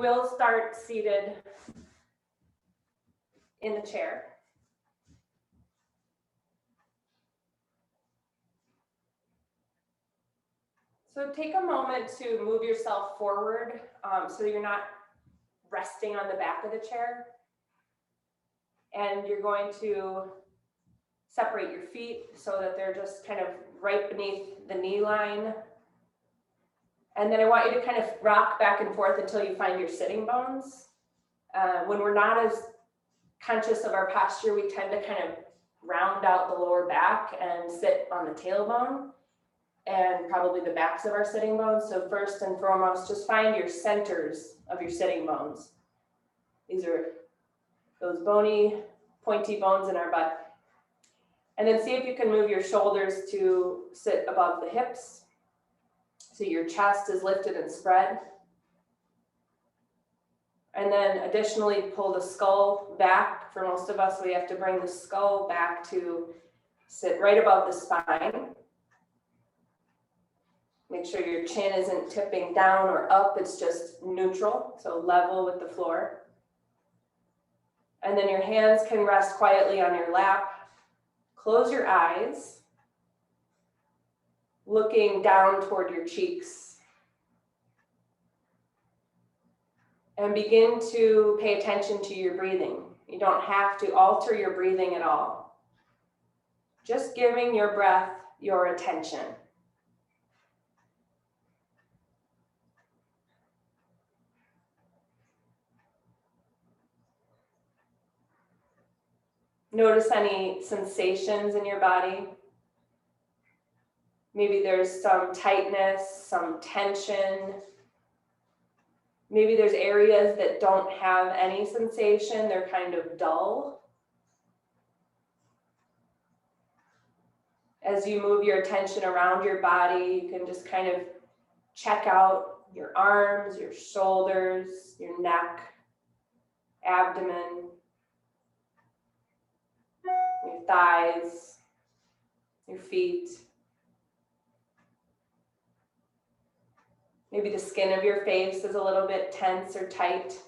will start seated in the chair. So take a moment to move yourself forward so you're not resting on the back of the chair. And you're going to separate your feet so that they're just kind of right beneath the knee line. And then I want you to kind of rock back and forth until you find your sitting bones. When we're not as conscious of our posture, we tend to kind of round out the lower back and sit on the tailbone and probably the backs of our sitting bones. So first and foremost, just find your centers of your sitting bones. These are those bony, pointy bones in our butt. And then see if you can move your shoulders to sit above the hips. So your chest is lifted and spread. And then additionally, pull the skull back. For most of us, we have to bring the skull back to sit right above the spine. Make sure your chin isn't tipping down or up, it's just neutral, so level with the floor. And then your hands can rest quietly on your lap. Close your eyes, looking down toward your cheeks. And begin to pay attention to your breathing. You don't have to alter your breathing at all. Just giving your breath your attention. Notice any sensations in your body. Maybe there's some tightness, some tension. Maybe there's areas that don't have any sensation, they're kind of dull. As you move your attention around your body, you can just kind of check out your arms, your shoulders, your neck, abdomen, your thighs, your feet. Maybe the skin of your face is a little bit tense or tight.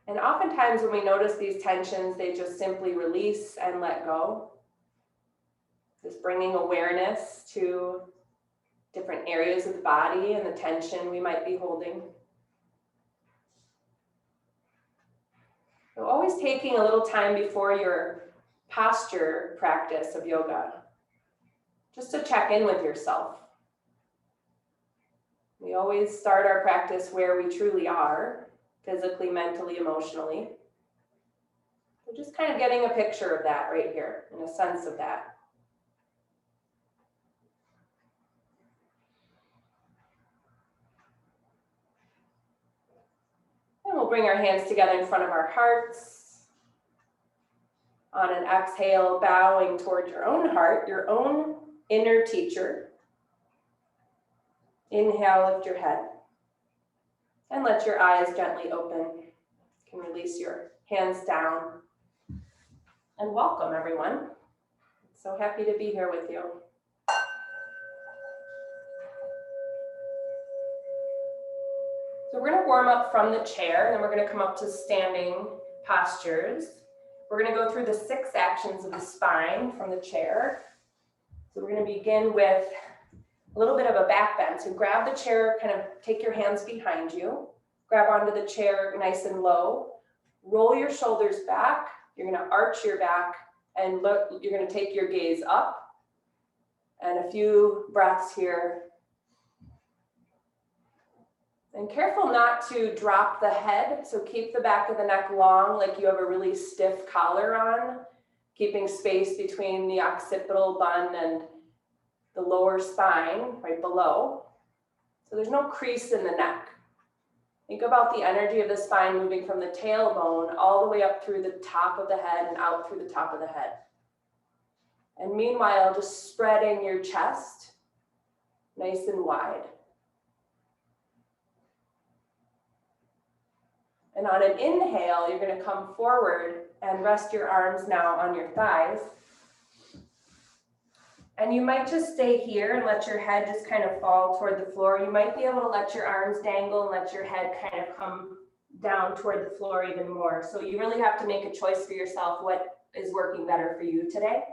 And oftentimes when we notice these tensions, they just simply release and let go. Just bringing awareness to different areas of the body and the tension we might be holding. So always taking a little time before your posture practice of yoga, just to check in with yourself. We always start our practice where we truly are, physically, mentally, emotionally. So just kind of getting a picture of that right here, and a sense of that. And we'll bring our hands together in front of our hearts. On an exhale, bowing toward your own heart, your own inner teacher. Inhale, lift your head. And let your eyes gently open. You can release your hands down. And welcome, everyone. So happy to be here with you. So we're going to warm up from the chair, and then we're going to come up to standing postures. We're going to go through the 6 actions of the spine from the chair. So we're going to begin with a little bit of a back bend. So grab the chair, kind of take your hands behind you, grab onto the chair nice and low, roll your shoulders back. You're going to arch your back and look, you're going to take your gaze up, and a few breaths here. And careful not to drop the head. So keep the back of the neck long, like you have a really stiff collar on, keeping space between the occipital bun and the lower spine right below. So there's no crease in the neck. Think about the energy of the spine moving from the tailbone all the way up through the top of the head and out through the top of the head. And meanwhile, just spreading your chest nice and wide. And on an inhale, you're going to come forward and rest your arms now on your thighs. And you might just stay here and let your head just kind of fall toward the floor. You might be able to let your arms dangle and let your head kind of come down toward the floor even more. So you really have to make a choice for yourself what is working better for you today.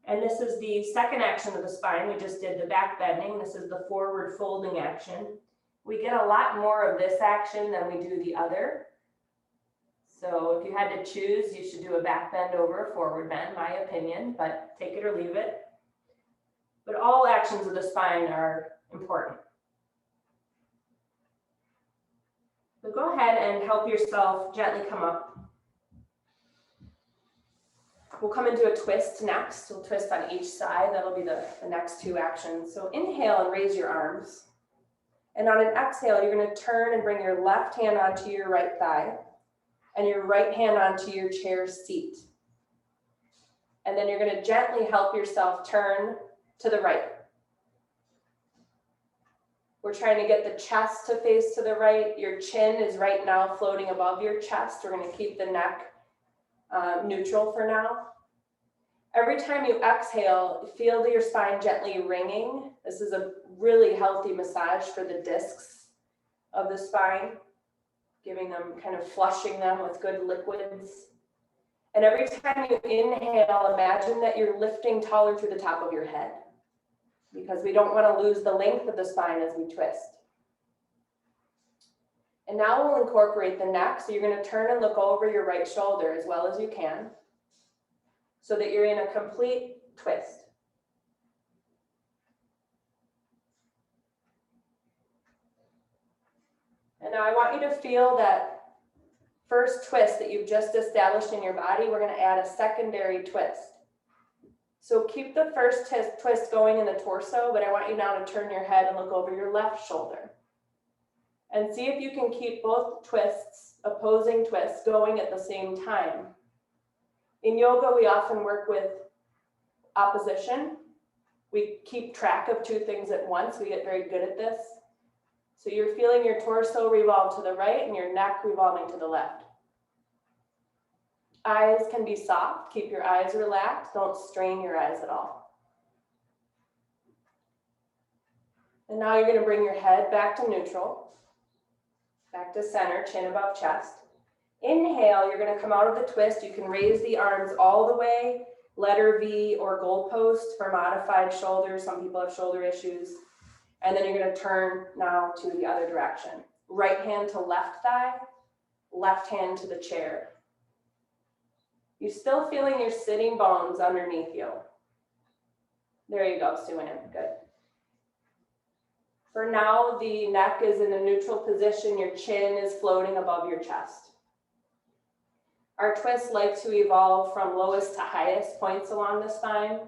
And this is the second action of the spine. We just did the back bending. This is the forward folding action. We get a lot more of this action than we do the other. So if you had to choose, you should do a back bend over a forward bend, my opinion, but take it or leave it. But all actions of the spine are important. So go ahead and help yourself gently come up. We'll come into a twist next. We'll twist on each side. That'll be the next two actions. So inhale and raise your arms. And on an exhale, you're going to turn and bring your left hand onto your right thigh and your right hand onto your chair seat. And then you're going to gently help yourself turn to the right. We're trying to get the chest to face to the right. Your chin is right now floating above your chest. We're going to keep the neck neutral for now. Every time you exhale, feel your spine gently ringing. This is a really healthy massage for the discs of the spine, giving them, kind of flushing them with good liquids. And every time you inhale, imagine that you're lifting taller through the top of your head, because we don't want to lose the length of the spine as we twist. And now we'll incorporate the neck. So you're going to turn and look over your right shoulder as well as you can, so that you're in a complete twist. And now I want you to feel that first twist that you've just established in your body. We're going to add a secondary twist. So keep the first twist going in the torso, but I want you now to turn your head and look over your left shoulder. And see if you can keep both twists, opposing twists, going at the same time. In yoga, we often work with opposition. We keep track of two things at once. We get very good at this. So you're feeling your torso revolve to the right and your neck revolving to the left. Eyes can be soft. Keep your eyes relaxed. Don't strain your eyes at all. And now you're going to bring your head back to neutral, back to center, chin above chest. Inhale, you're going to come out of the twist. You can raise the arms all the way, letter V or goalpost for modified shoulders. Some people have shoulder issues. And then you're going to turn now to the other direction. Right hand to left thigh, left hand to the chair. You're still feeling your sitting bones underneath you. There you go, Sue-Ann. Good. For now, the neck is in a neutral position. Your chin is floating above your chest. Our twists like to evolve from lowest to highest points along the spine.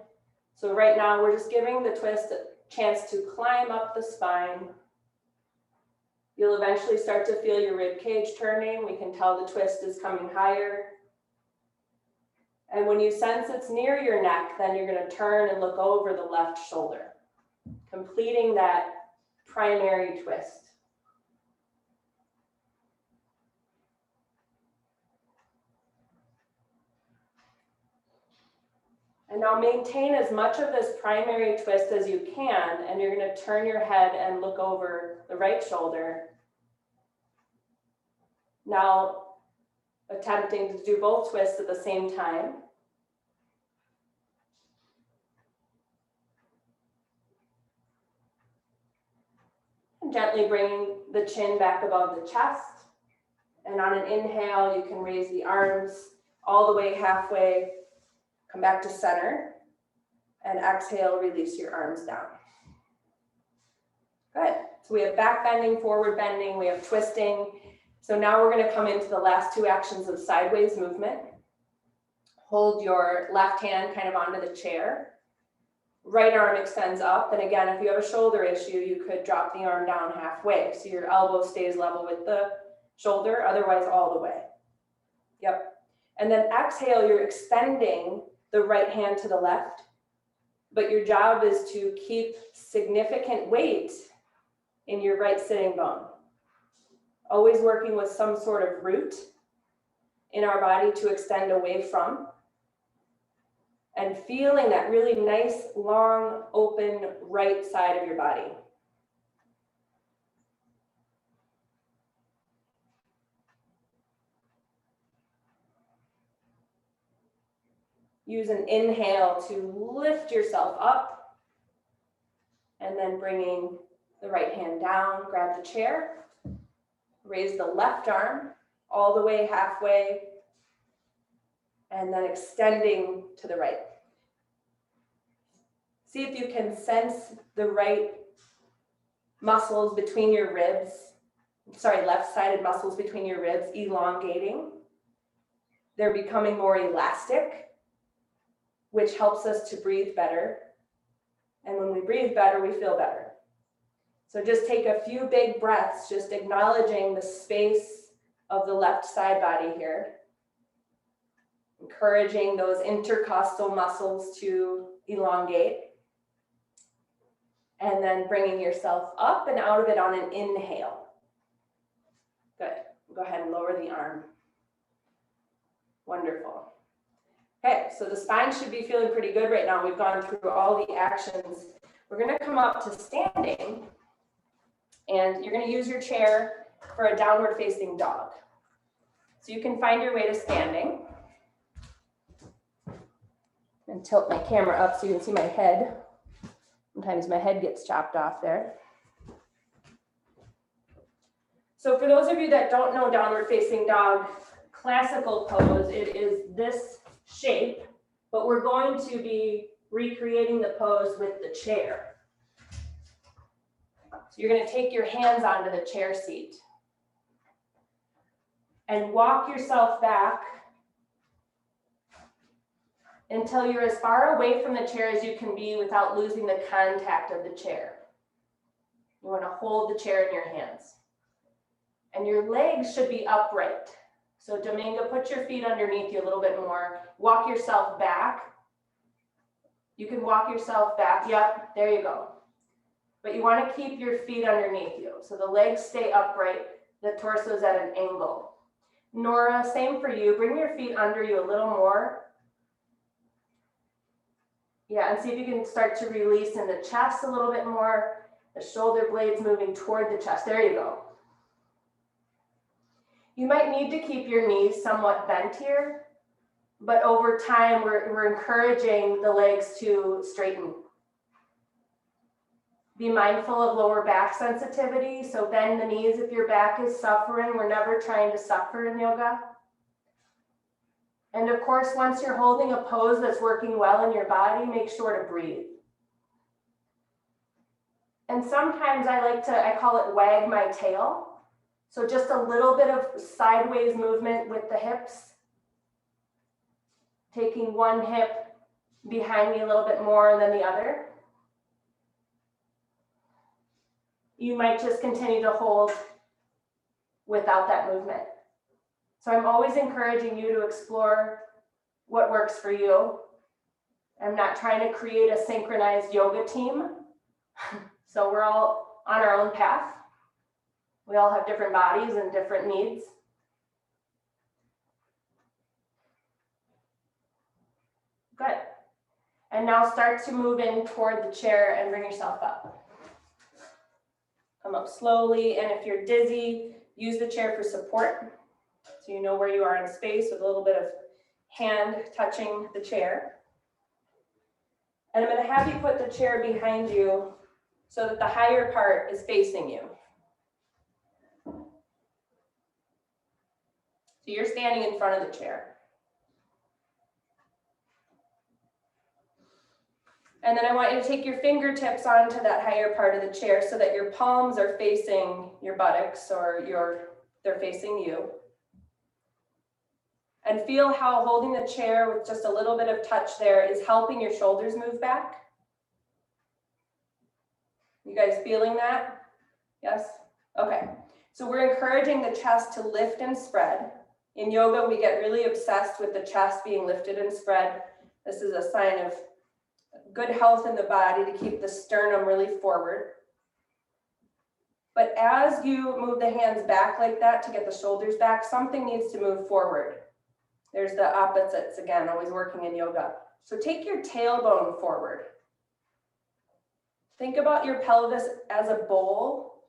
So right now, we're just giving the twist a chance to climb up the spine. You'll eventually start to feel your rib cage turning. We can tell the twist is coming higher. And when you sense it's near your neck, then you're going to turn and look over the left shoulder, completing that primary twist. And now maintain as much of this primary twist as you can, and you're going to turn your head and look over the right shoulder. Now, attempting to do both twists at the same time. And gently bringing the chin back above the chest. And on an inhale, you can raise the arms all the way halfway, come back to center, and exhale, release your arms down. Good. So we have back bending, forward bending, we have twisting. So now we're going to come into the last two actions of sideways movement. Hold your left hand kind of onto the chair. Right arm extends up. And again, if you have a shoulder issue, you could drop the arm down halfway. So your elbow stays level with the shoulder, otherwise all the way. Yep. And then exhale, you're extending the right hand to the left. But your job is to keep significant weight in your right sitting bone. Always working with some sort of root in our body to extend away from. and feeling that really nice, long, open right side of your body. Use an inhale to lift yourself up, and then bringing the right hand down, grab the chair, raise the left arm all the way halfway, and then extending to the right. See if you can sense the right muscles between your ribs, left-sided muscles between your ribs elongating. They're becoming more elastic, which helps us to breathe better. And when we breathe better, we feel better. So just take a few big breaths, just acknowledging the space of the left side body here. Encouraging those intercostal muscles to elongate. And then bringing yourself up and out of it on an inhale. Good. Go ahead and lower the arm. Wonderful. Okay, so the spine should be feeling pretty good right now. We've gone through all the actions. We're going to come up to standing, and you're going to use your chair for a downward facing dog. So you can find your way to standing. And tilt my camera up so you can see my head. Sometimes my head gets chopped off there. So for those of you that don't know downward facing dog, classical pose, it is this shape, but we're going to be recreating the pose with the chair. So you're going to take your hands onto the chair seat and walk yourself back until you're as far away from the chair as you can be without losing the contact of the chair. You want to hold the chair in your hands. And your legs should be upright. So Domingo, put your feet underneath you a little bit more. Walk yourself back. You can walk yourself back. Yep, there you go. But you want to keep your feet underneath you. So the legs stay upright, the torso is at an angle. Nora, same for you. Bring your feet under you a little more. Yeah, and see if you can start to release in the chest a little bit more. The shoulder blades moving toward the chest. There you go. You might need to keep your knees somewhat bent here, but over time, we're encouraging the legs to straighten. Be mindful of lower back sensitivity. So bend the knees if your back is suffering. We're never trying to suffer in yoga. And of course, once you're holding a pose that's working well in your body, make sure to breathe. And sometimes I call it wag my tail. So just a little bit of sideways movement with the hips. Taking one hip behind me a little bit more than the other. You might just continue to hold without that movement. So I'm always encouraging you to explore what works for you. I'm not trying to create a synchronized yoga team. So we're all on our own path. We all have different bodies and different needs. Good. And now start to move in toward the chair and bring yourself up. Come up slowly, and if you're dizzy, use the chair for support. So you know where you are in space with a little bit of hand touching the chair. And I'm going to have you put the chair behind you so that the higher part is facing you. So you're standing in front of the chair. And then I want you to take your fingertips onto that higher part of the chair so that your palms are facing your buttocks or they're facing you. And feel how holding the chair with just a little bit of touch there is helping your shoulders move back. You guys feeling that? Yes? Okay. So we're encouraging the chest to lift and spread. In yoga, we get really obsessed with the chest being lifted and spread. This is a sign of good health in the body to keep the sternum really forward. But as you move the hands back like that to get the shoulders back, something needs to move forward. There's the opposites again, always working in yoga. So take your tailbone forward. Think about your pelvis as a bowl,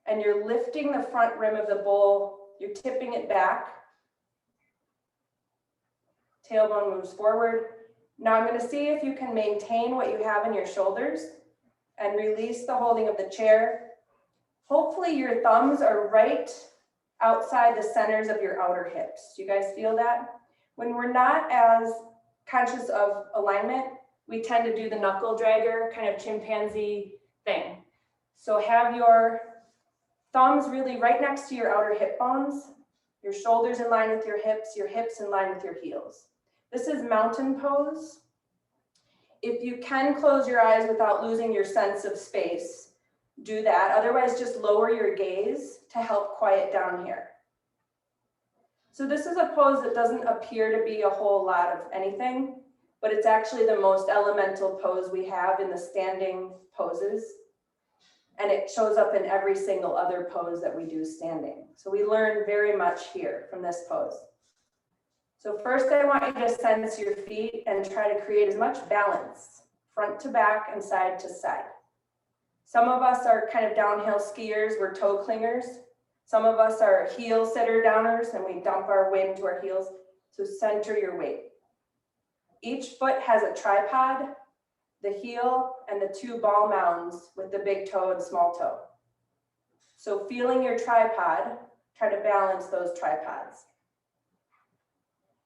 and you're lifting the front rim of the bowl. You're tipping it back. Tailbone moves forward. Now I'm going to see if you can maintain what you have in your shoulders and release the holding of the chair. Hopefully your thumbs are right outside the centers of your outer hips. Do you guys feel that? When we're not as conscious of alignment, we tend to do the knuckle dragger kind of chimpanzee thing. So have your thumbs really right next to your outer hip bones, your shoulders in line with your hips in line with your heels. This is mountain pose. If you can close your eyes without losing your sense of space, do that. Otherwise, just lower your gaze to help quiet down here. So this is a pose that doesn't appear to be a whole lot of anything, but it's actually the most elemental pose we have in the standing poses. And it shows up in every single other pose that we do standing. So we learn very much here from this pose. So first I want you to sense your feet and try to create as much balance, front to back and side to side. Some of us are kind of downhill skiers, we're toe clingers. Some of us are heel sitter downers and we dump our weight into our heels. So center your weight. Each foot has a tripod, the heel and the two ball mounds with the big toe and small toe. So feeling your tripod, try to balance those tripods.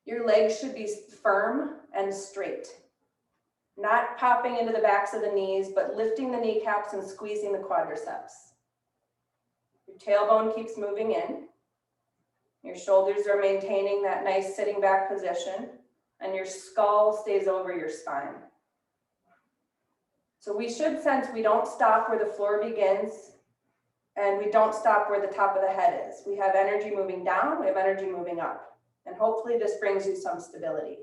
Your legs should be firm and straight, not popping into the backs of the knees, but lifting the kneecaps and squeezing the quadriceps. Your tailbone keeps moving in. Your shoulders are maintaining that nice sitting back position, and your skull stays over your spine. So we should sense we don't stop where the floor begins, and we don't stop where the top of the head is. We have energy moving down, we have energy moving up. And hopefully this brings you some stability.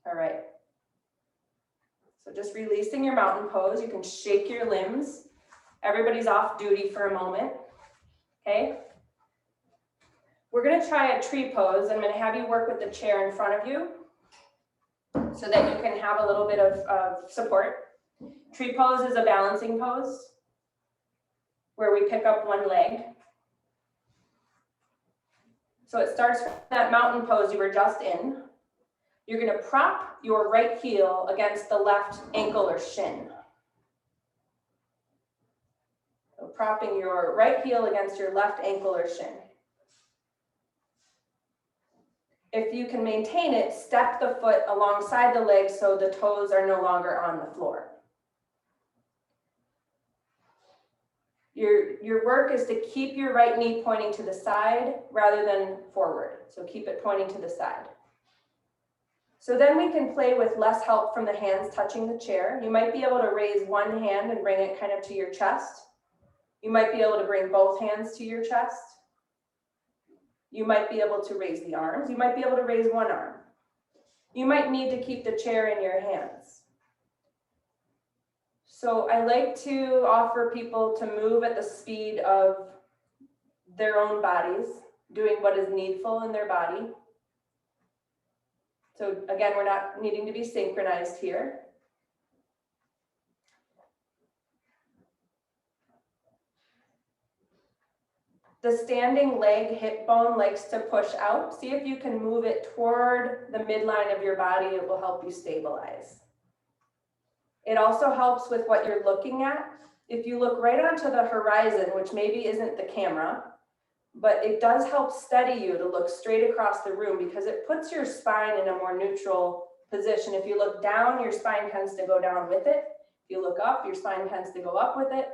All right. So just releasing your mountain pose. You can shake your limbs. Everybody's off duty for a moment. Okay. We're going to try a tree pose. I'm going to have you work with the chair in front of you so that you can have a little bit of support. Tree pose is a balancing pose where we pick up one leg. So it starts from that mountain pose you were just in. You're going to prop your right heel against the left ankle or shin. So propping your right heel against your left ankle or shin. If you can maintain it, step the foot alongside the leg so the toes are no longer on the floor. Your work is to keep your right knee pointing to the side rather than forward. So keep it pointing to the side. So then we can play with less help from the hands touching the chair. You might be able to raise one hand and bring it kind of to your chest. You might be able to bring both hands to your chest. You might be able to raise the arms. You might be able to raise one arm. You might need to keep the chair in your hands. So I like to offer people to move at the speed of their own bodies, doing what is needful in their body. So again, we're not needing to be synchronized here. The standing leg hip bone likes to push out. See if you can move it toward the midline of your body. It will help you stabilize. It also helps with what you're looking at. If you look right onto the horizon, which maybe isn't the camera, but it does help steady you to look straight across the room because it puts your spine in a more neutral position. If you look down, your spine tends to go down with it. If you look up, your spine tends to go up with it.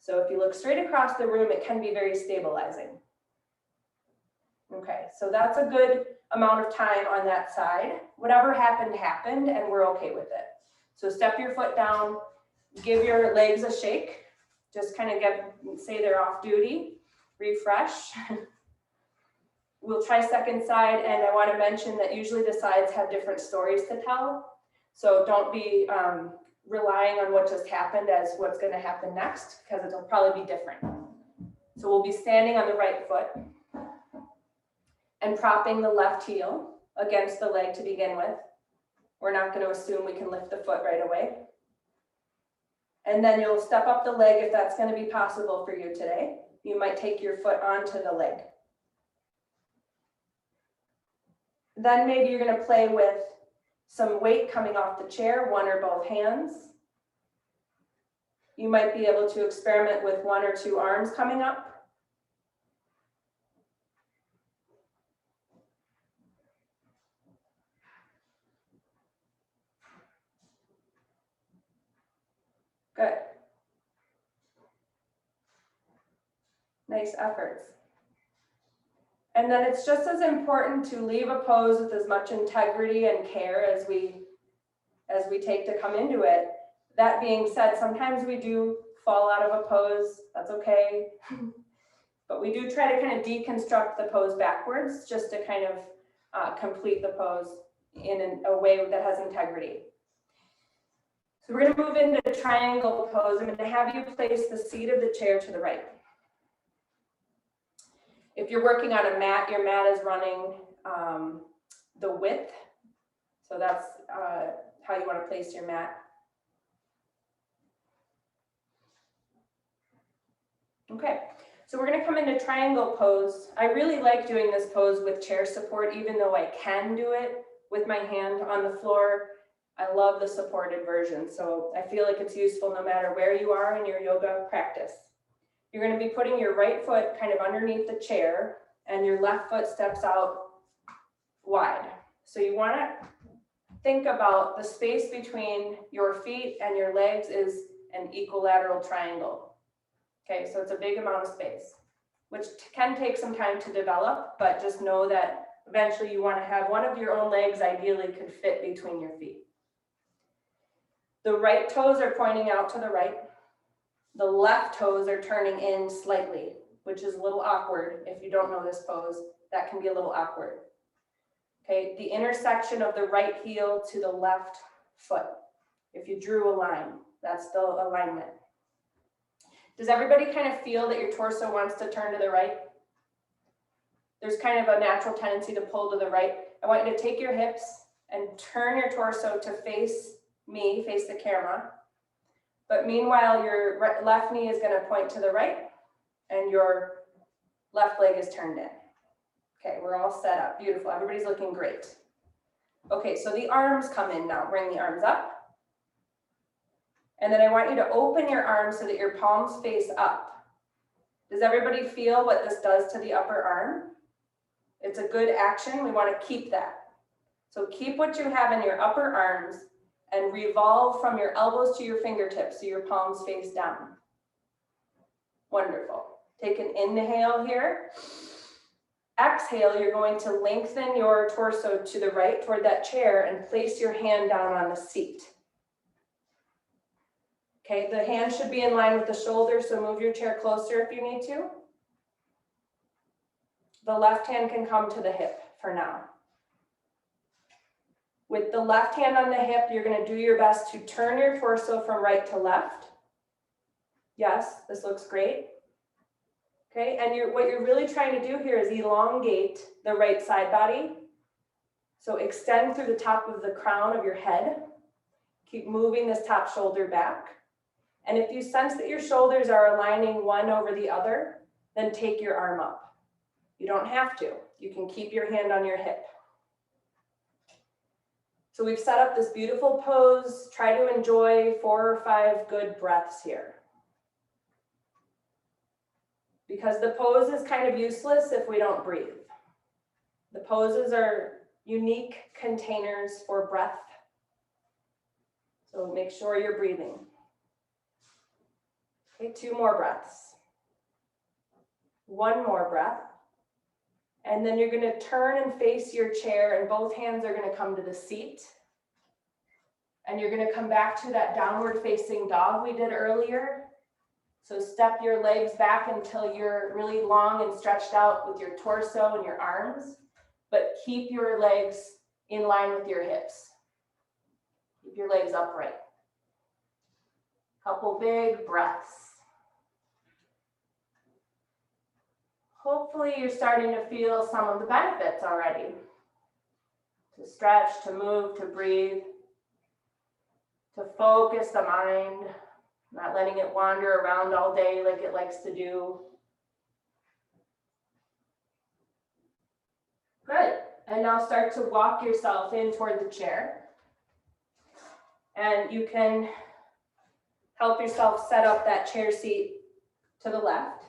So if you look straight across the room, it can be very stabilizing. Okay, so that's a good amount of time on that side. Whatever happened, happened, and we're okay with it. So step your foot down, give your legs a shake. Just kind of say they're off duty, refresh. We'll try second side, and I want to mention that usually the sides have different stories to tell. So don't be relying on what just happened as what's going to happen next, because it'll probably be different. So we'll be standing on the right foot. and propping the left heel against the leg to begin with. We're not going to assume we can lift the foot right away. And then you'll step up the leg if that's going to be possible for you today. You might take your foot onto the leg. Then maybe you're going to play with some weight coming off the chair, one or both hands. You might be able to experiment with one or two arms coming up. Good. Nice efforts. And then it's just as important to leave a pose with as much integrity and care as we take to come into it. That being said, sometimes we do fall out of a pose, that's okay. But we do try to kind of deconstruct the pose backwards just to kind of complete the pose in a way that has integrity. So we're going to move into triangle pose. I'm going to have you place the seat of the chair to the right. If you're working on a mat, your mat is running the width. So that's how you want to place your mat. Okay, so we're going to come into triangle pose. I really like doing this pose with chair support, even though I can do it with my hand on the floor. I love the supported version, so I feel like it's useful no matter where you are in your yoga practice. You're going to be putting your right foot kind of underneath the chair, and your left foot steps out wide. So you want to think about the space between your feet and your legs is an equilateral triangle. Okay, so it's a big amount of space, which can take some time to develop, but just know that eventually you want to have one of your own legs ideally could fit between your feet. The right toes are pointing out to the right. The left toes are turning in slightly, which is a little awkward. If you don't know this pose, that can be a little awkward. Okay, the intersection of the right heel to the left foot. If you drew a line, that's the alignment. Does everybody kind of feel that your torso wants to turn to the right? There's kind of a natural tendency to pull to the right. I want you to take your hips and turn your torso to face me, face the camera. But meanwhile, your left knee is going to point to the right and your left leg is turned in. Okay, we're all set up. Beautiful. Everybody's looking great. Okay, so the arms come in now. Bring the arms up. And then I want you to open your arms so that your palms face up. Does everybody feel what this does to the upper arm? It's a good action. We want to keep that. So keep what you have in your upper arms and revolve from your elbows to your fingertips so your palms face down. Wonderful. Take an inhale here. Exhale, you're going to lengthen your torso to the right toward that chair and place your hand down on the seat. Okay, the hand should be in line with the shoulder, so move your chair closer if you need to. The left hand can come to the hip for now. With the left hand on the hip, you're going to do your best to turn your torso from right to left. Yes, this looks great. Okay, and what you're really trying to do here is elongate the right side body. So extend through the top of the crown of your head. Keep moving this top shoulder back. And if you sense that your shoulders are aligning one over the other, then take your arm up. You don't have to. You can keep your hand on your hip. So we've set up this beautiful pose. Try to enjoy 4 or 5 good breaths here. Because the pose is kind of useless if we don't breathe. The poses are unique containers for breath. So make sure you're breathing. Okay, 2 more breaths. 1 more breath. And then you're going to turn and face your chair, and both hands are going to come to the seat. And you're going to come back to that downward facing dog we did earlier. So step your legs back until you're really long and stretched out with your torso and your arms, but keep your legs in line with your hips. Keep your legs upright. Couple big breaths. hopefully you're starting to feel some of the benefits already. To stretch, to move, to breathe, to focus the mind, not letting it wander around all day like it likes to do. Good. And now start to walk yourself in toward the chair. And you can help yourself set up that chair seat to the left.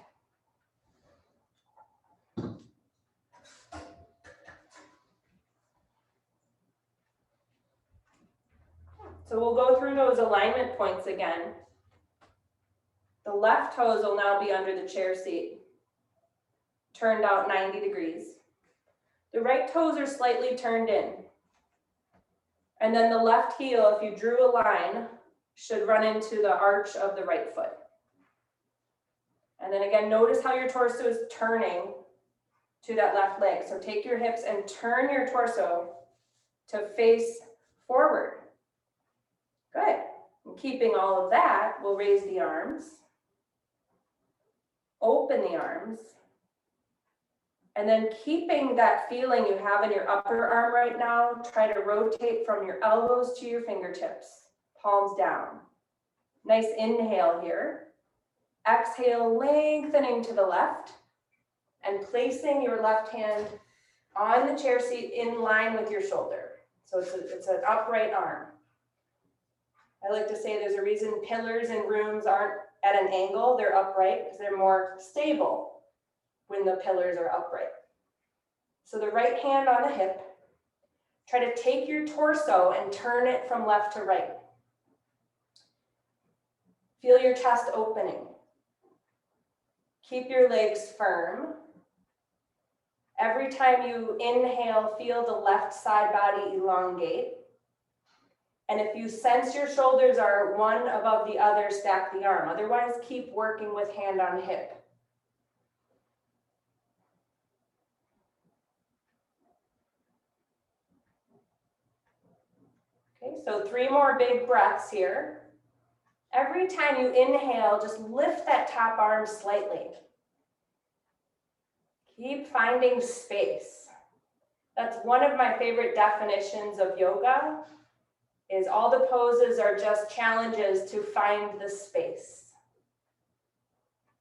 So we'll go through those alignment points again. The left toes will now be under the chair seat, turned out 90 degrees. The right toes are slightly turned in. And then the left heel, if you drew a line, should run into the arch of the right foot. And then again, notice how your torso is turning to that left leg. So take your hips and turn your torso to face forward. Good. And keeping all of that, we'll raise the arms, open the arms, and then keeping that feeling you have in your upper arm right now, try to rotate from your elbows to your fingertips, palms down. Nice inhale here. Exhale, lengthening to the left and placing your left hand on the chair seat in line with your shoulder. So it's an upright arm. I like to say there's a reason pillars in rooms aren't at an angle, they're upright because they're more stable when the pillars are upright. So the right hand on the hip, try to take your torso and turn it from left to right. Feel your chest opening. Keep your legs firm. Every time you inhale, feel the left side body elongate. And if you sense your shoulders are one above the other, stack the arm. Otherwise, keep working with hand on hip. Okay, so 3 more big breaths here. Every time you inhale, just lift that top arm slightly. Keep finding space. That's one of my favorite definitions of yoga, is all the poses are just challenges to find the space.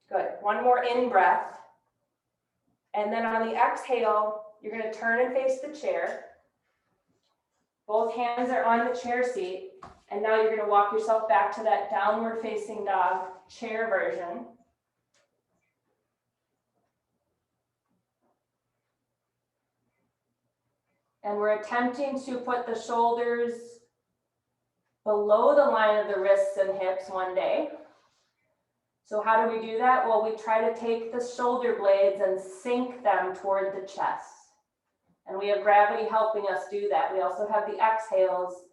Good. One more in breath. And then on the exhale, you're going to turn and face the chair. Both hands are on the chair seat. And now you're going to walk yourself back to that downward facing dog chair version. And we're attempting to put the shoulders below the line of the wrists and hips one day. So how do we do that? Well, we try to take the shoulder blades and sink them toward the chest. And we have gravity helping us do that. We also have the exhales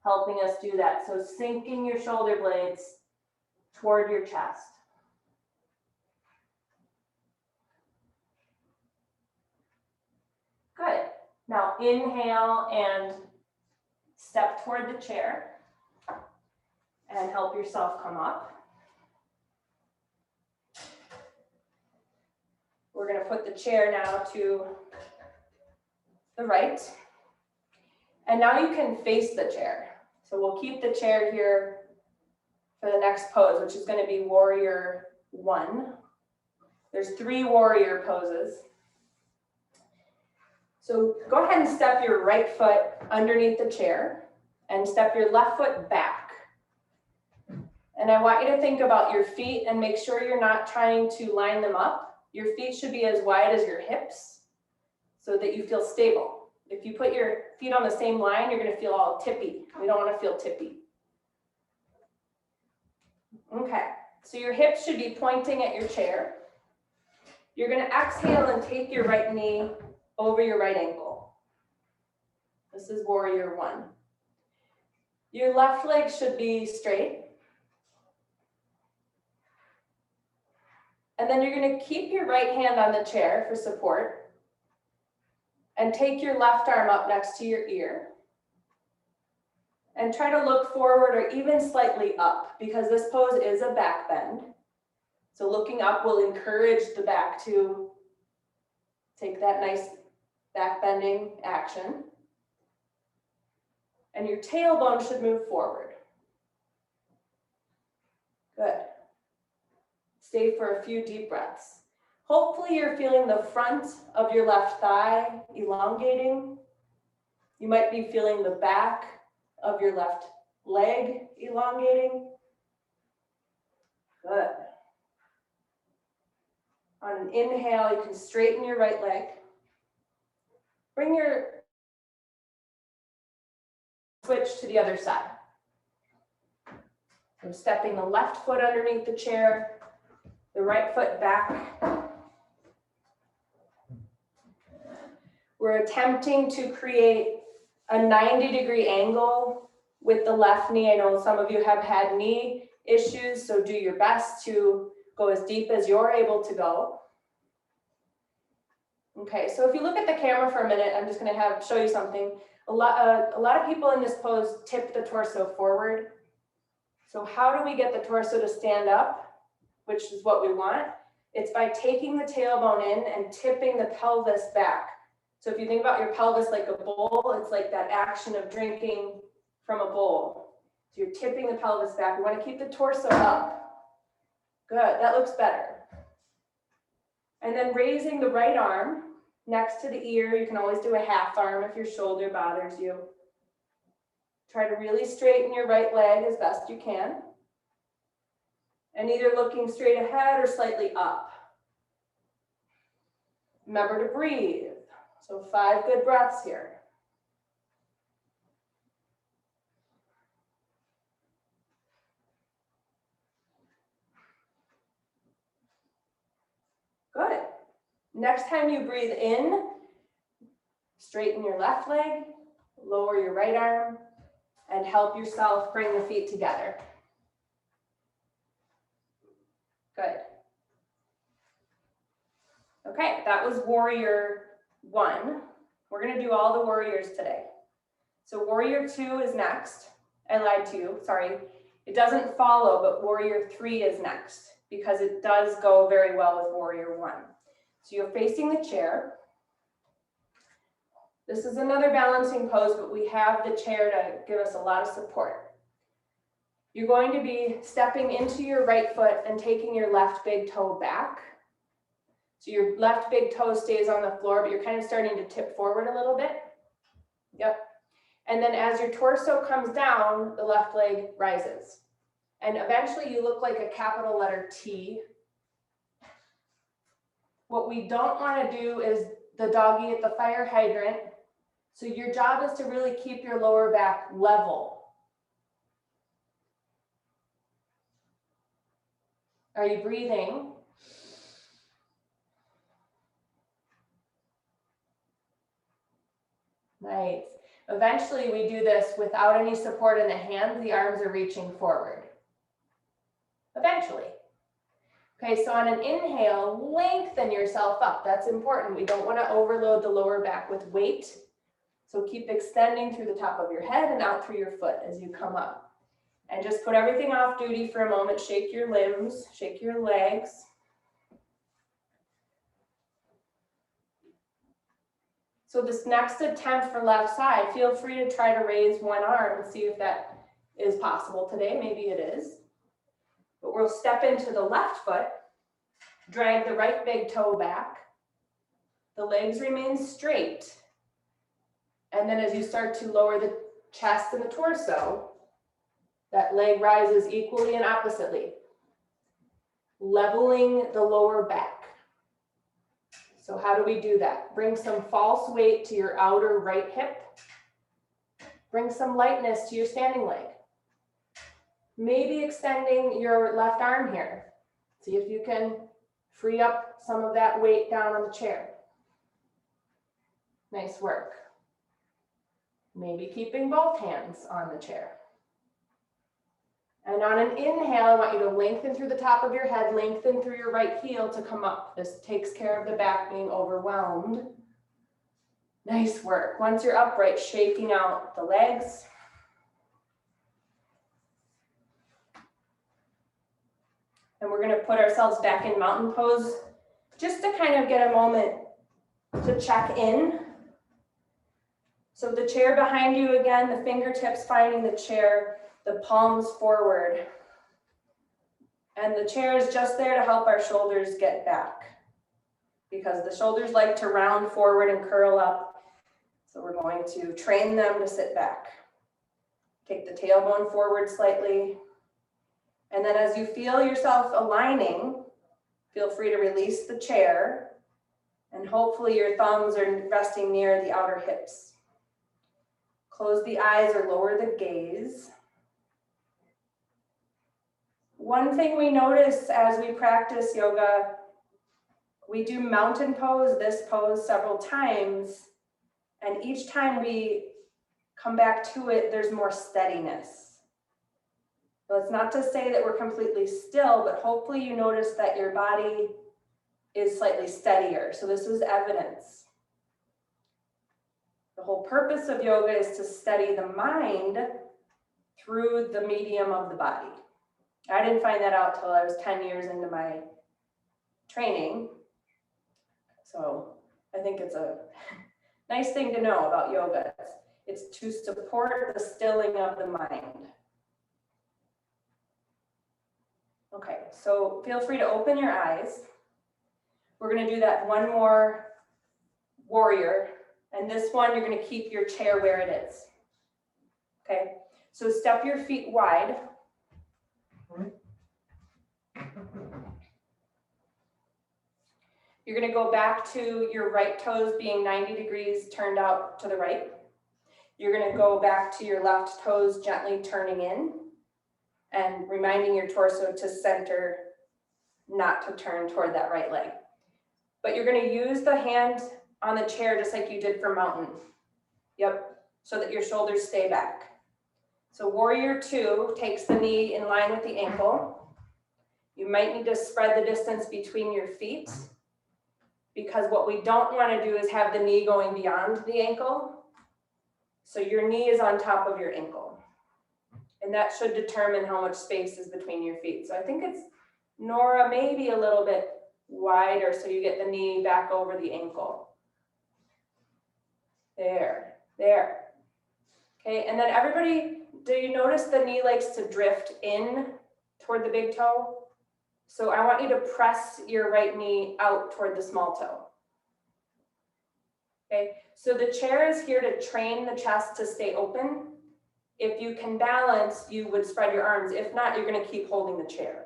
helping us do that. So sinking your shoulder blades toward your chest. Good. Now inhale and step toward the chair and help yourself come up. We're going to put the chair now to the right. And now you can face the chair. So we'll keep the chair here for the next pose, which is going to be warrior 1. There's 3 warrior poses. So go ahead and step your right foot underneath the chair and step your left foot back. And I want you to think about your feet and make sure you're not trying to line them up. Your feet should be as wide as your hips so that you feel stable. If you put your feet on the same line, you're going to feel all tippy. We don't want to feel tippy. Okay, so your hips should be pointing at your chair. You're going to exhale and take your right knee over your right ankle. This is warrior 1. Your left leg should be straight. And then you're going to keep your right hand on the chair for support. And take your left arm up next to your ear. And try to look forward or even slightly up, because this pose is a back bend. So looking up will encourage the back to Take that nice back bending action. And your tailbone should move forward. Good. Stay for a few deep breaths. Hopefully you're feeling the front of your left thigh elongating. You might be feeling the back of your left leg elongating. Good. On an inhale, you can straighten your right leg. Bring your switch to the other side. So stepping the left foot underneath the chair, the right foot back. We're attempting to create a 90-degree angle with the left knee. I know some of you have had knee issues, so do your best to go as deep as you're able to go. Okay, so if you look at the camera for a minute, I'm just going to show you something. A lot of people in this pose tip the torso forward. So how do we get the torso to stand up, which is what we want? It's by taking the tailbone in and tipping the pelvis back. So if you think about your pelvis like a bowl, it's like that action of drinking from a bowl. So you're tipping the pelvis back. We want to keep the torso up. Good, that looks better. And then raising the right arm next to the ear. You can always do a half arm if your shoulder bothers you. Try to really straighten your right leg as best you can. And either looking straight ahead or slightly up. Remember to breathe. So 5 good breaths here. Good. Next time you breathe in, straighten your left leg, lower your right arm, and help yourself bring the feet together. Good. Okay, that was warrior 1. We're going to do all the warriors today. So warrior 2 is next. I lied to you, sorry. It doesn't follow, but warrior 3 is next because it does go very well with warrior 1. So you're facing the chair. This is another balancing pose, but we have the chair to give us a lot of support. You're going to be stepping into your right foot and taking your left big toe back. So your left big toe stays on the floor, but you're kind of starting to tip forward a little bit. Yep. And then as your torso comes down, the left leg rises. And eventually you look like a capital letter T. What we don't want to do is the doggy at the fire hydrant. So your job is to really keep your lower back level. Are you breathing? Nice. Eventually we do this without any support in the hands, the arms are reaching forward. Eventually. Okay, so on an inhale, lengthen yourself up. That's important. We don't want to overload the lower back with weight. So keep extending through the top of your head and out through your foot as you come up. And just put everything off duty for a moment. Shake your limbs, shake your legs. So this next attempt for left side, feel free to try to raise one arm and see if that is possible today. Maybe it is. But we'll step into the left foot, drag the right big toe back. The legs remain straight. And then as you start to lower the chest and the torso, that leg rises equally and oppositely, leveling the lower back. So how do we do that? Bring some false weight to your outer right hip. Bring some lightness to your standing leg. Maybe extending your left arm here. See if you can free up some of that weight down on the chair. Nice work. Maybe keeping both hands on the chair. And on an inhale, I want you to lengthen through the top of your head, lengthen through your right heel to come up. This takes care of the back being overwhelmed. Nice work. Once you're upright, shaking out the legs. And we're going to put ourselves back in mountain pose just to kind of get a moment to check in. So the chair behind you again, the fingertips finding the chair, the palms forward. And the chair is just there to help our shoulders get back, because the shoulders like to round forward and curl up. So we're going to train them to sit back. Take the tailbone forward slightly. And then as you feel yourself aligning, feel free to release the chair. And hopefully your thumbs are resting near the outer hips. Close the eyes or lower the gaze. One thing we notice as we practice yoga, we do mountain pose, this pose several times, and each time we come back to it, there's more steadiness. So it's not to say that we're completely still, but hopefully you notice that your body is slightly steadier. So this is evidence. The whole purpose of yoga is to steady the mind through the medium of the body. I didn't find that out till I was 10 years into my training. So I think it's a nice thing to know about yoga. It's to support the stilling of the mind. Okay, so feel free to open your eyes. We're going to do that one more warrior. And this one, you're going to keep your chair where it is. Okay, so step your feet wide. You're going to go back to your right toes being 90 degrees turned out to the right. You're going to go back to your left toes gently turning in and reminding your torso to center, not to turn toward that right leg. But you're going to use the hand on the chair just like you did for mountain. Yep, so that your shoulders stay back. So warrior two takes the knee in line with the ankle. You might need to spread the distance between your feet, because what we don't want to do is have the knee going beyond the ankle. So your knee is on top of your ankle. And that should determine how much space is between your feet. So I think it's, Nora, maybe a little bit wider so you get the knee back over the ankle. There. Okay, and then everybody, do you notice the knee likes to drift in toward the big toe? So I want you to press your right knee out toward the small toe. Okay, so the chair is here to train the chest to stay open. If you can balance, you would spread your arms. If not, you're going to keep holding the chair.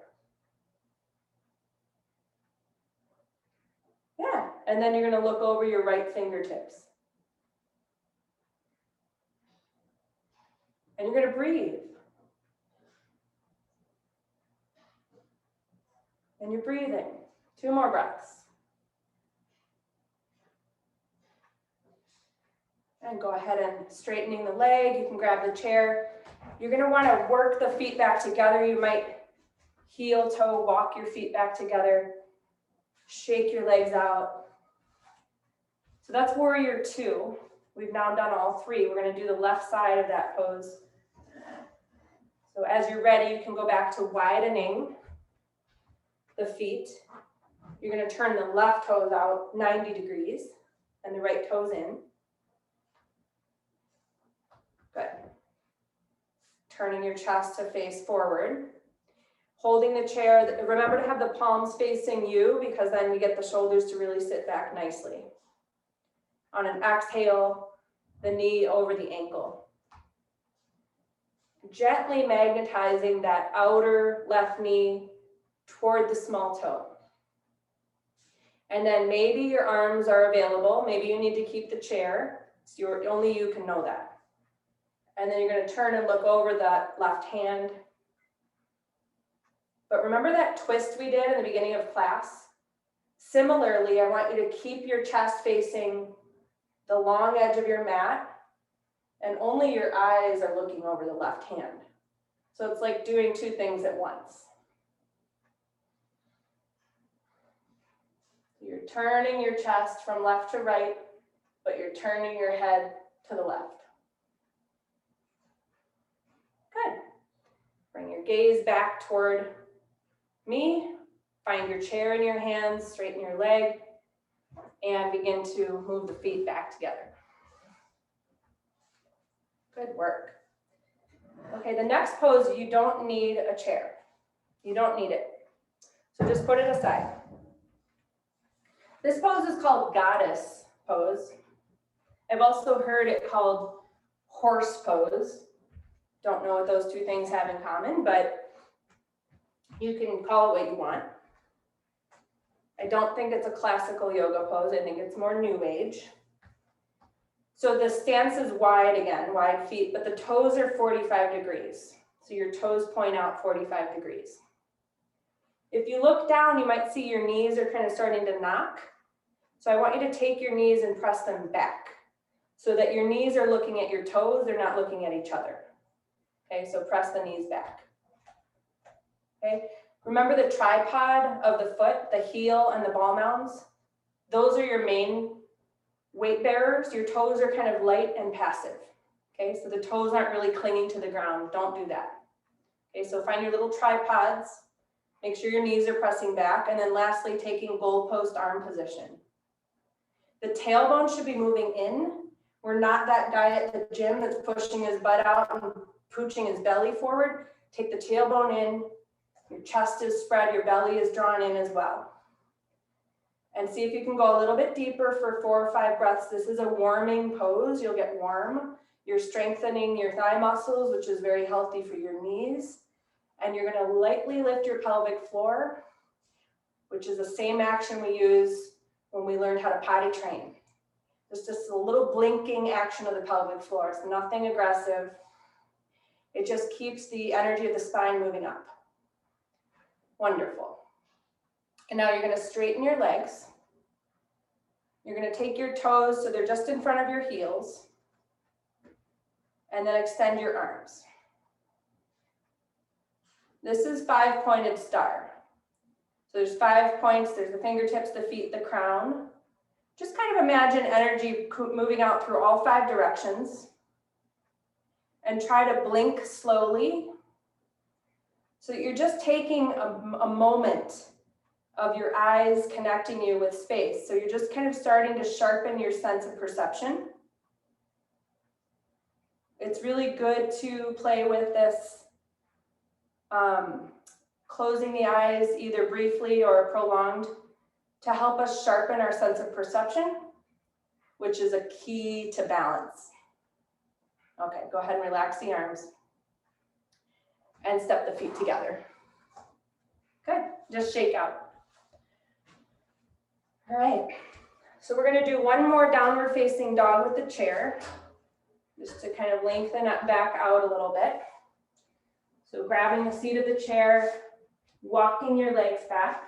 Yeah, and then you're going to look over your right fingertips. And you're going to breathe. And you're breathing. 2 more breaths. And go ahead and straightening the leg. You can grab the chair. You're going to want to work the feet back together. You might heel toe, walk your feet back together. Shake your legs out. So that's warrior two. We've now done all 3. We're going to do the left side of that pose. So as you're ready, you can go back to widening the feet. You're going to turn the left toes out 90 degrees and the right toes in. Good. Turning your chest to face forward. Holding the chair. Remember to have the palms facing you, because then we get the shoulders to really sit back nicely. On an exhale, the knee over the ankle. Gently magnetizing that outer left knee toward the small toe. And then maybe your arms are available. Maybe you need to keep the chair. Only you can know that. And then you're going to turn and look over that left hand. But remember that twist we did in the beginning of class? Similarly, I want you to keep your chest facing the long edge of your mat, and only your eyes are looking over the left hand. So it's like doing 2 things at once. You're turning your chest from left to right, but you're turning your head to the left. Good. Bring your gaze back toward me. Find your chair in your hands, straighten your leg. and begin to move the feet back together. Good work. Okay, the next pose, you don't need a chair. You don't need it. So just put it aside. This pose is called goddess pose. I've also heard it called horse pose. Don't know what those two things have in common, but you can call it what you want. I don't think it's a classical yoga pose. I think it's more new age. So the stance is wide again, wide feet, but the toes are 45 degrees. So your toes point out 45 degrees. If you look down, you might see your knees are kind of starting to knock. So I want you to take your knees and press them back so that your knees are looking at your toes, they're not looking at each other. Okay, so press the knees back. Okay, remember the tripod of the foot, the heel and the ball mounds? Those are your main weight bearers. Your toes are kind of light and passive. Okay, so the toes aren't really clinging to the ground. Don't do that. Okay, so find your little tripods. Make sure your knees are pressing back. And then lastly, taking goalpost arm position. The tailbone should be moving in. We're not that guy at the gym that's pushing his butt out and pooching his belly forward. Take the tailbone in. Your chest is spread. Your belly is drawn in as well. And see if you can go a little bit deeper for 4 or 5 breaths. This is a warming pose. You'll get warm. You're strengthening your thigh muscles, which is very healthy for your knees. And you're going to lightly lift your pelvic floor, which is the same action we use when we learned how to potty train. It's just a little blinking action of the pelvic floor. It's nothing aggressive. It just keeps the energy of the spine moving up. Wonderful. And now you're going to straighten your legs. You're going to take your toes so they're just in front of your heels. And then extend your arms. This is 5-pointed star. So there's 5 points. There's the fingertips, the feet, the crown. Just kind of imagine energy moving out through all 5 directions. And try to blink slowly. So that you're just taking a moment of your eyes connecting you with space. So you're just kind of starting to sharpen your sense of perception. It's really good to play with this, closing the eyes either briefly or prolonged to help us sharpen our sense of perception, which is a key to balance. Okay, go ahead and relax the arms and step the feet together. Good, just shake out. All right, so we're going to do one more downward facing dog with the chair, just to kind of lengthen it back out a little bit. So grabbing the seat of the chair, walking your legs back.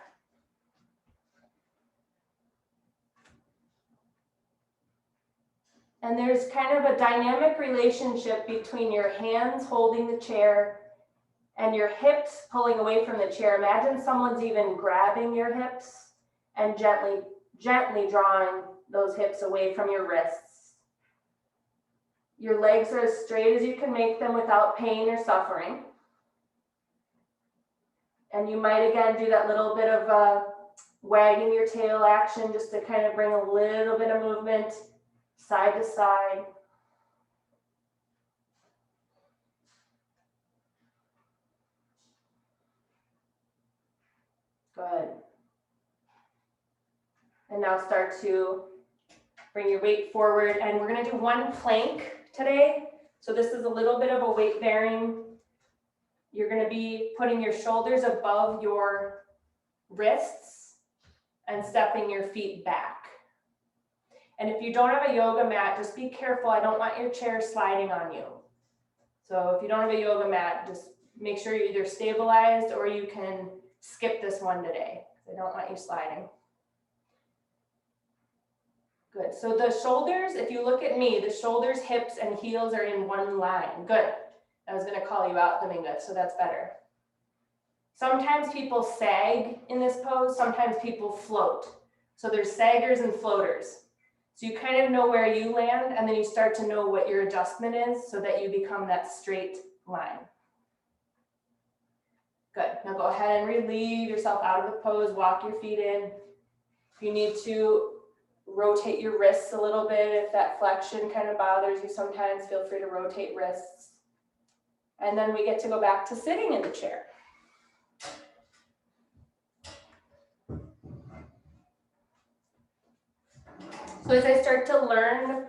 And there's kind of a dynamic relationship between your hands holding the chair and your hips pulling away from the chair. Imagine someone's even grabbing your hips and gently drawing those hips away from your wrists. Your legs are as straight as you can make them without pain or suffering. And you might again do that little bit of wagging your tail action just to kind of bring a little bit of movement side to side. Good. And now start to bring your weight forward. And we're going to do one plank today. So this is a little bit of a weight bearing. You're going to be putting your shoulders above your wrists and stepping your feet back. And if you don't have a yoga mat, just be careful. I don't want your chair sliding on you. So if you don't have a yoga mat, just make sure you're either stabilized or you can skip this one today. I don't want you sliding. Good. So the shoulders, if you look at me, the shoulders, hips, and heels are in one line. Good. I was going to call you out, Dominga, so that's better. Sometimes people sag in this pose. Sometimes people float. So there's saggers and floaters. So you kind of know where you land, and then you start to know what your adjustment is so that you become that straight line. Good. Now go ahead and relieve yourself out of the pose. Walk your feet in. If you need to rotate your wrists a little bit. If that flexion kind of bothers you sometimes, feel free to rotate wrists. And then we get to go back to sitting in the chair. So as I start to learn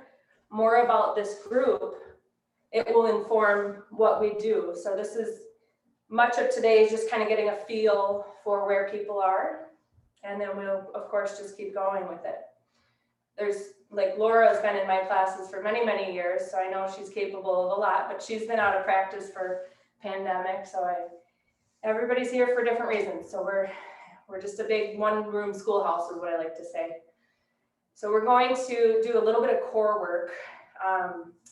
more about this group, it will inform what we do. So this is, much of today is just kind of getting a feel for where people are. And then we'll, of course, just keep going with it. There's, like Laura has been in my classes for many, many years, so I know she's capable of a lot, but she's been out of practice for pandemic, so everybody's here for different reasons. So we're just a big one-room schoolhouse is what I like to say. So we're going to do a little bit of core work.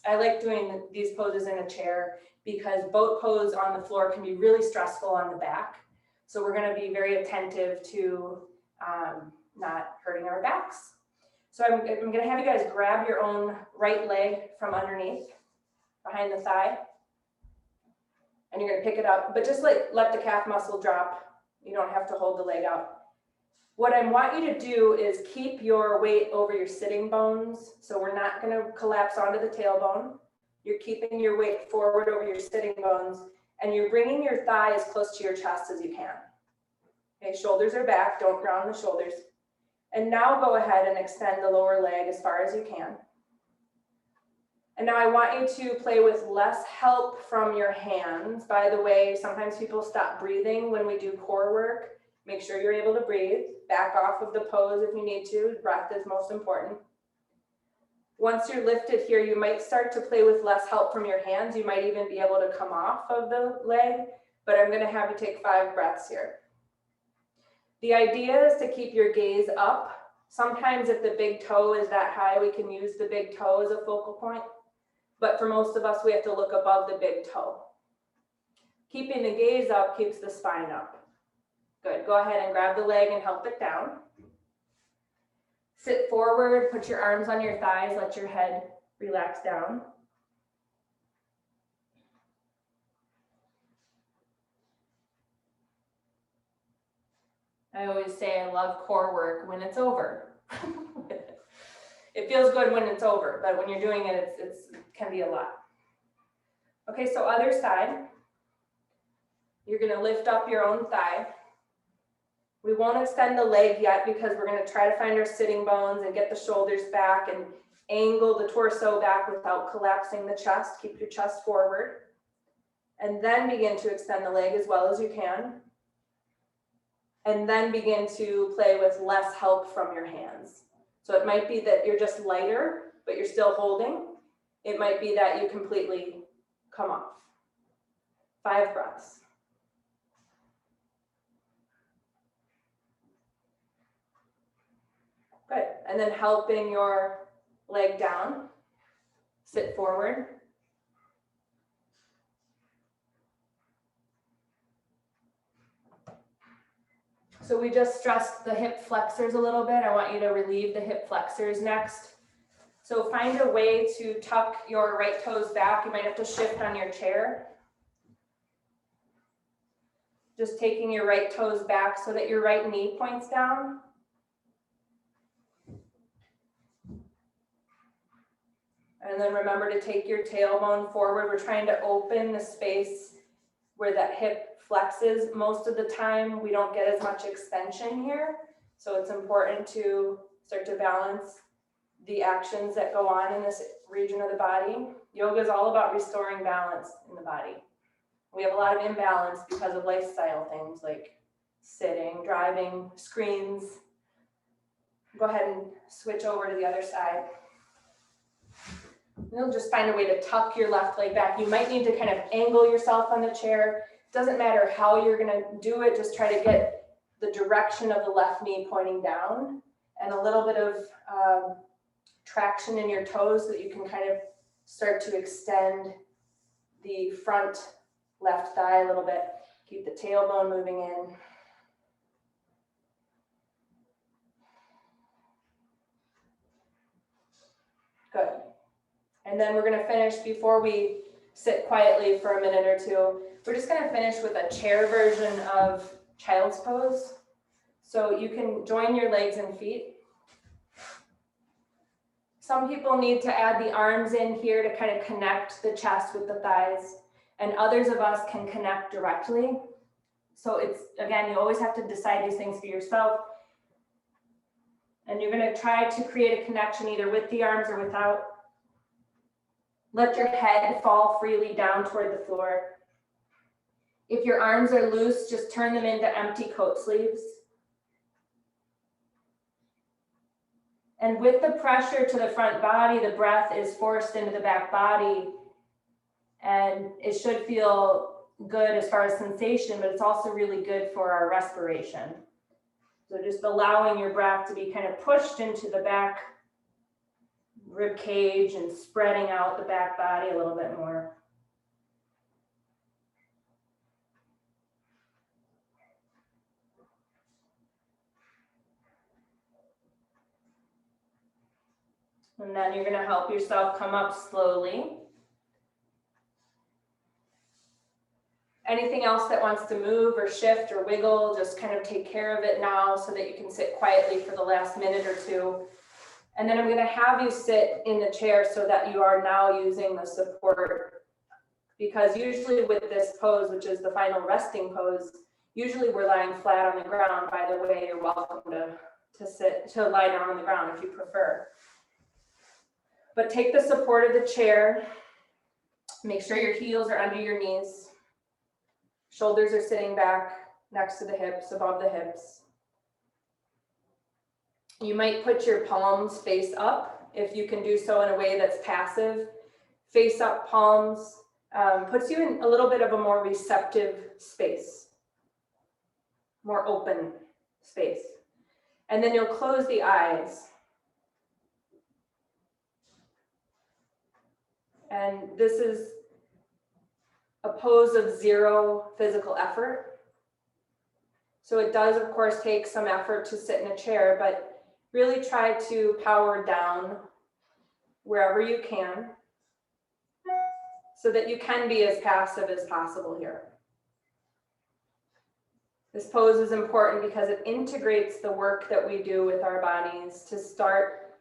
I like doing these poses in a chair because boat pose on the floor can be really stressful on the back. So we're going to be very attentive to not hurting our backs. So I'm going to have you guys grab your own right leg from underneath, behind the thigh. And you're going to pick it up, but just like let the calf muscle drop. You don't have to hold the leg out. What I want you to do is keep your weight over your sitting bones. So we're not going to collapse onto the tailbone. You're keeping your weight forward over your sitting bones, and you're bringing your thigh as close to your chest as you can. Okay, shoulders are back, don't round the shoulders. And now go ahead and extend the lower leg as far as you can. And now I want you to play with less help from your hands. By the way, sometimes people stop breathing when we do core work. Make sure you're able to breathe. Back off of the pose if you need to. Breath is most important. Once you're lifted here, you might start to play with less help from your hands. You might even be able to come off of the leg, but I'm going to have you take 5 breaths here. The idea is to keep your gaze up. Sometimes if the big toe is that high, we can use the big toe as a focal point. But for most of us, we have to look above the big toe. Keeping the gaze up keeps the spine up. Good, go ahead and grab the leg and help it down. Sit forward, put your arms on your thighs, let your head relax down. I always say I love core work when it's over. It feels good when it's over, but when you're doing it, it can be a lot. Okay, so other side. You're gonna lift up your own thigh. We won't extend the leg yet because we're gonna try to find our sitting bones and get the shoulders back and angle the torso back without collapsing the chest. Keep your chest forward. And then begin to extend the leg as well as you can. And then begin to play with less help from your hands. So it might be that you're just lighter, but you're still holding. It might be that you completely come off. 5 breaths. Good, and then helping your leg down, sit forward. So we just stressed the hip flexors a little bit. I want you to relieve the hip flexors next. So find a way to tuck your right toes back. You might have to shift on your chair. Just taking your right toes back so that your right knee points down. And then remember to take your tailbone forward. We're trying to open the space where that hip flexes. Most of the time, we don't get as much extension here. So it's important to start to balance the actions that go on in this region of the body. Yoga is all about restoring balance in the body. We have a lot of imbalance because of lifestyle things like sitting, driving, screens. Go ahead and switch over to the other side. You'll just find a way to tuck your left leg back. You might need to kind of angle yourself on the chair. Doesn't matter how you're gonna do it, just try to get the direction of the left knee pointing down and a little bit of traction in your toes so that you can kind of start to extend the front left thigh a little bit. Keep the tailbone moving in. Good. And then we're gonna finish before we sit quietly for a minute or two. We're just gonna finish with a chair version of child's pose. So you can join your legs and feet. Some people need to add the arms in here to kind of connect the chest with the thighs, and others of us can connect directly. So it's, again, you always have to decide these things for yourself. And you're going to try to create a connection either with the arms or without. Let your head fall freely down toward the floor. If your arms are loose, just turn them into empty coat sleeves. And with the pressure to the front body, the breath is forced into the back body. And it should feel good as far as sensation, but it's also really good for our respiration. So just allowing your breath to be kind of pushed into the back rib cage and spreading out the back body a little bit more. And then you're going to help yourself come up slowly. Anything else that wants to move or shift or wiggle, just kind of take care of it now so that you can sit quietly for the last minute or two. And then I'm going to have you sit in the chair so that you are now using the support. Because usually with this pose, which is the final resting pose, usually we're lying flat on the ground. By the way, you're welcome to lie down on the ground if you prefer. But take the support of the chair. Make sure your heels are under your knees. Shoulders are sitting back next to the hips, above the hips. You might put your palms face up if you can do so in a way that's passive. Face up palms puts you in a little bit of a more receptive space, more open space. And then you'll close the eyes. And this is a pose of zero physical effort. So it does, of course, take some effort to sit in a chair, but really try to power down wherever you can so that you can be as passive as possible here. This pose is important because it integrates the work that we do with our bodies to start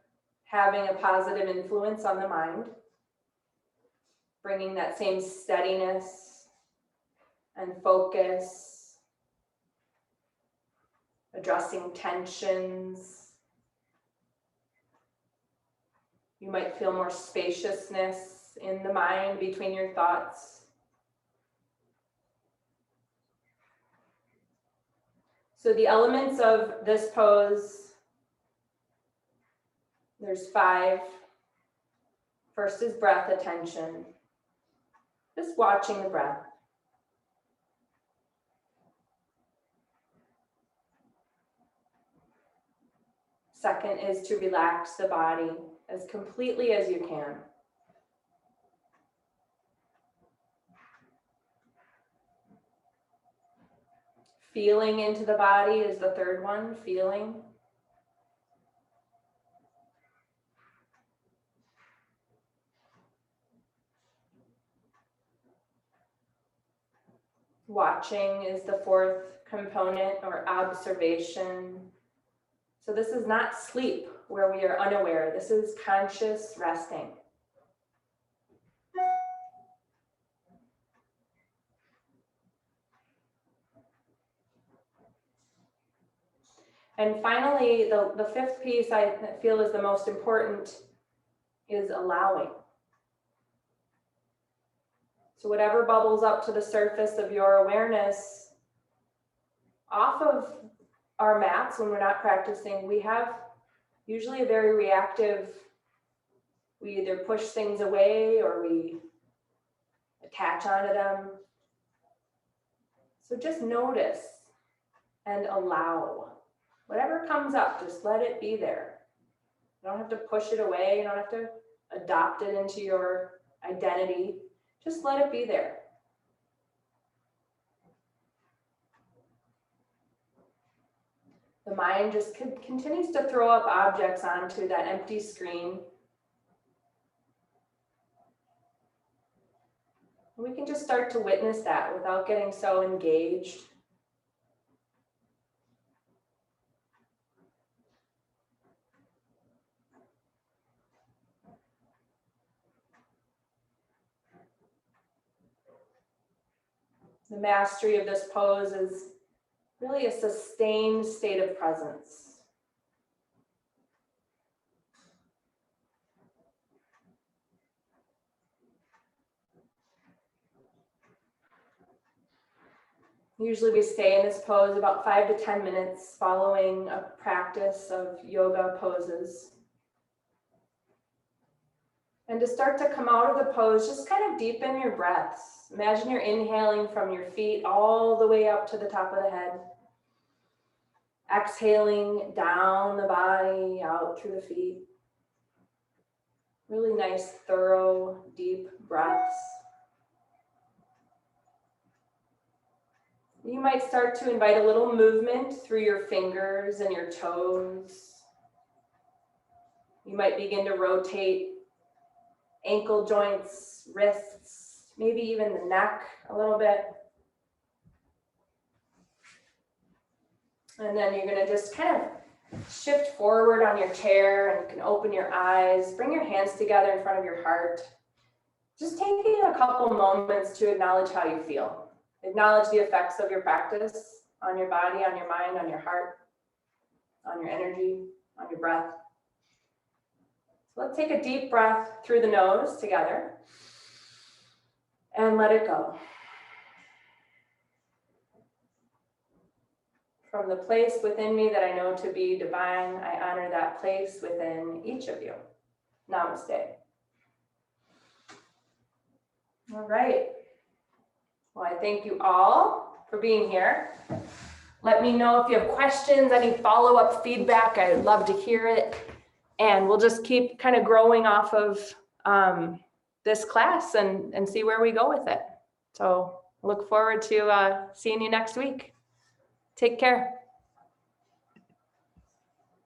having a positive influence on the mind, bringing that same steadiness and focus, addressing tensions. You might feel more spaciousness in the mind between your thoughts. So the elements of this pose, there's 5. First is breath attention. Just watching the breath. Second is to relax the body as completely as you can. Feeling into the body is the third one, feeling. Watching is the fourth component, or observation. So this is not sleep where we are unaware. This is conscious resting. And finally, the fifth piece I feel is the most important is allowing. So whatever bubbles up to the surface of your awareness, off of our mats when we're not practicing, we have usually a very reactive, we either push things away or we attach onto them. So just notice and allow. Whatever comes up, just let it be there. You don't have to push it away. You don't have to adopt it into your identity. Just let it be there. The mind just continues to throw up objects onto that empty screen. And we can just start to witness that without getting so engaged. The mastery of this pose is really a sustained state of presence. Usually we stay in this pose about 5 to 10 minutes following a practice of yoga poses. And to start to come out of the pose, just kind of deepen your breaths. Imagine you're inhaling from your feet all the way up to the top of the head. Exhaling down the body, out through the feet. Really nice, thorough, deep breaths. You might start to invite a little movement through your fingers and your toes. You might begin to rotate ankle joints, wrists, maybe even the neck a little bit. And then you're going to just kind of shift forward on your chair, and you can open your eyes, bring your hands together in front of your heart. Just taking a couple moments to acknowledge how you feel. Acknowledge the effects of your practice on your body, on your mind, on your heart, on your energy, on your breath. So let's take a deep breath through the nose together and let it go. From the place within me that I know to be divine, I honor that place within each of you. Namaste. All right. Well, I thank you all for being here. Let me know if you have questions, any follow-up feedback. I'd love to hear it. And we'll just keep kind of growing off of this class and see where we go with it. So look forward to seeing you next week. Take care.